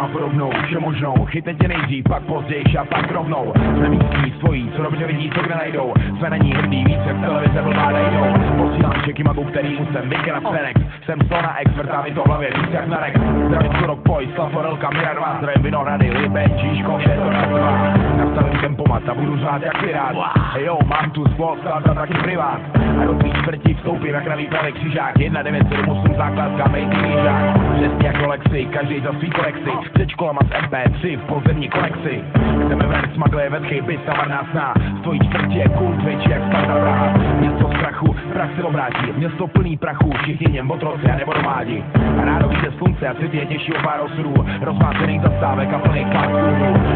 podobnou, všemožnou. Chytne tě nejdřív, pak později a pak rovnou. Jsme místní, svojí, co dobře vidí, co kde najdou. Jsme na ní hrdý, víc jak televize blbá nejdou. Posílám čeky magu, kterýmu jsem vykrát Fenex. Jsem slona expert a mi to v hlavě víc jak narek. Zdravím Skorok, Poj, Slaforelka, Mira 2. Zdravím Vinohrady, Libeň, Číškov, je to raz 2. Nastavím tempomat a budu řád jak pirát. Jo, mám tu spol, skladá taky privát. A do tvých čtvrtí vstoupím jak pravý pravý křižák. 1978 základka, made in Jižák. Přesně jako Lexi, každý za svý kolekci. Před školama z MP3 v pozemní kolekci. Chceme ven smaglé vetchy, bys na marná sná. V tvojí čtvrtí je kult větší jak Sparta Praha. Město strachu, prach se obrátí. Město plný prachu, všichni něm otroci a nebo domádi. A rádo vyjde slunce a svět je těžší o pár osudů. Rozmácených zastávek a plných párků.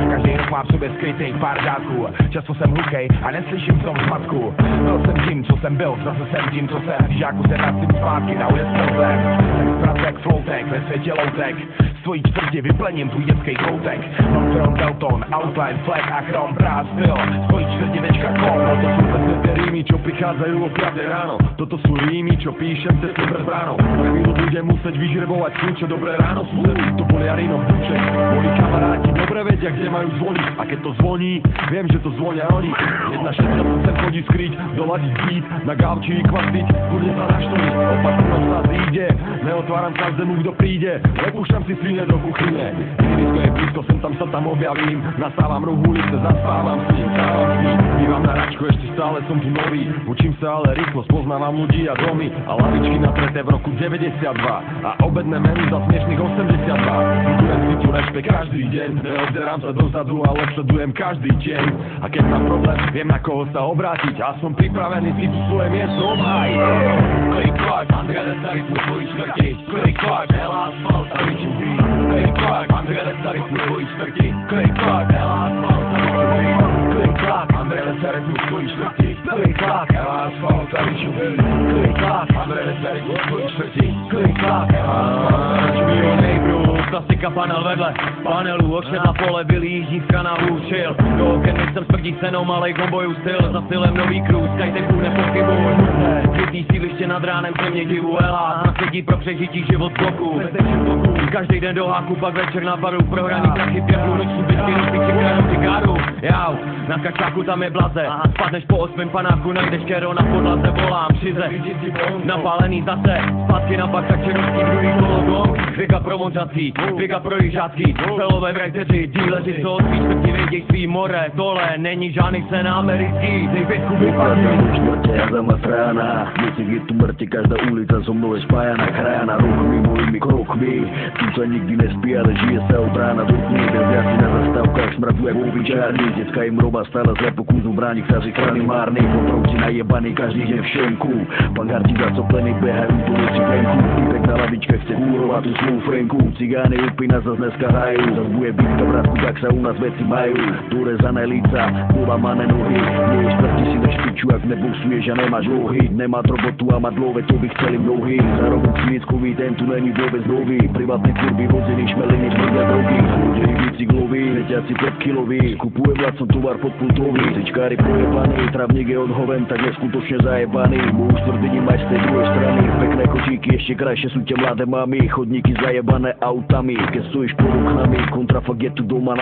Každý rok má v sobě skrytých pár žáků. Často jsem hluchej a neslyším v tom zmatku. Byl jsem tím, co jsem byl, zase jsem tím, co jsem. V žáku se vracím zpátky na ulic Plzeň. Jsem zpratek, floutek, ve světě loutek. Z tvojí čtvrtě vyplením tvůj dětský koutek. Non-tron, Delton, outline, flag a chrom, práv, styl. Z tvojí čtvrtě večka kom. No to sú presne tie rímy, čo prichádzajú o 5 ráno. Toto sú rímy, čo píšem cez pred bránou. Za chvíľu budem musieť vyžrebovať kľúče. Dobré ráno, susedy, to boli Jarino kľúče. Moji kamaráti dobre vedia, kde majú zvoniť. A keď to zvoní, viem, že to zvonia oni. Jedna šestka sa sem chodí skryť, doladiť beat, na gauči kvastiť, kurde sa naštoriť. Opatrnosť sa zíde, neotváram každému, kto príde. Nepúšťam si svine do kuchyne. Irisko je blízko, sem tam sa tam objavím. Nastávam roh ulice, zaspávam s ním, stávam s ním. Bývam na Račku, ešte stále som tu nový. Učím sa ale rýchlo, spoznávam ľudí a domy. A lavičky natreté v roku 92. A obedné menu za smiešných 82. Budujem si tu rešpekt každý deň. Neobzerám sa dozadu, ale sledujem každý deň. A keď mám problém, viem na koho sa obrátiť. A som pripravený si tu svoje miesto obhájiť. Klik, klak, Andrea Destaritmu tvojí čtvrti. Klik, klak, Ela Asfalt a Richie B. Klik, klak, Andrea Destaritmu tvojí čtvrti. Klik, klak, Ela Asfalt a Richie B. Klik, klak, Andrea Destaritmu tvojí čtvrti. Klik, klak, Ela Asfalt a Richie B. Klik, klak, Andrea Destaritmu tvojí čtvrti. Klik, klak, Ela Asfalt a Richie B. Klasika panel vedle panelu, očet na pole vylíží z kanálu, chill. Do oken jsem smrdí cenou, malej gombojů styl, za stylem nový cruise, skytechů nepochybuj. Zbytý sídliště nad ránem, země divu elá, na světí pro přežití život z bloku. Každý den do háku, pak večer na baru, prohraní prachy v pěklu, noční bitky, noci krajnou cigáru. Jau, na kačáku tam je blaze, spadneš po 8 panáku, najdeš kero na podlaze, volám šize. Napálený zase, zpátky na baka, černovský druhý kolo gong, věka pro monžací. Věka pro jižácky, felové vrajteři, díleři, co od svých čtvrtí věděj svý more, tohle není žádný sen americký, největku vypadí. Ja dama strana, viete, je tu mŕte, každá ulica so mnou je spájana, chrána rukmi, mojimi krokmi. Tu sa nikdy nespí, ale žije sa od rána do dní, bez jaci na zastávkach smradu jak obyčajný. Decka im roba stále zle pokúzu brániť sa si strany márny, potrovci najebaný každý deň v šenku. Pangarti zacoplený behajú tu noci venku, týpek na lavičke chce kúrovať tú svou frenku. Cigány upína zas dneska hrajú, zas bude bitka bratku, tak sa u nás veci majú. Dorezané líca, polamané nohy, nie štvrti si lež piču, ak neboxuješ a nemáš rohy. Nemáš robotu a mať love, to by chceli mnohí. Zarobok svieckový, ten tu není vôbec nový. Privátne kurby, vozený, šmelení, tvrdé drogy. Ľudia bicykloví, reťaci 5 kilový. Kupuje vládcom tovar podpultový. Tričkári pojebaný, travník je odhoven, tak neskutočne zajebaný. Môj stvrdení maj z tej druhej strany. Pekné kočíky, ešte krajšie sú tie mladé mami. Chodníky zajebané autami, keď stojíš pod oknami, kontrafakt je tu doma na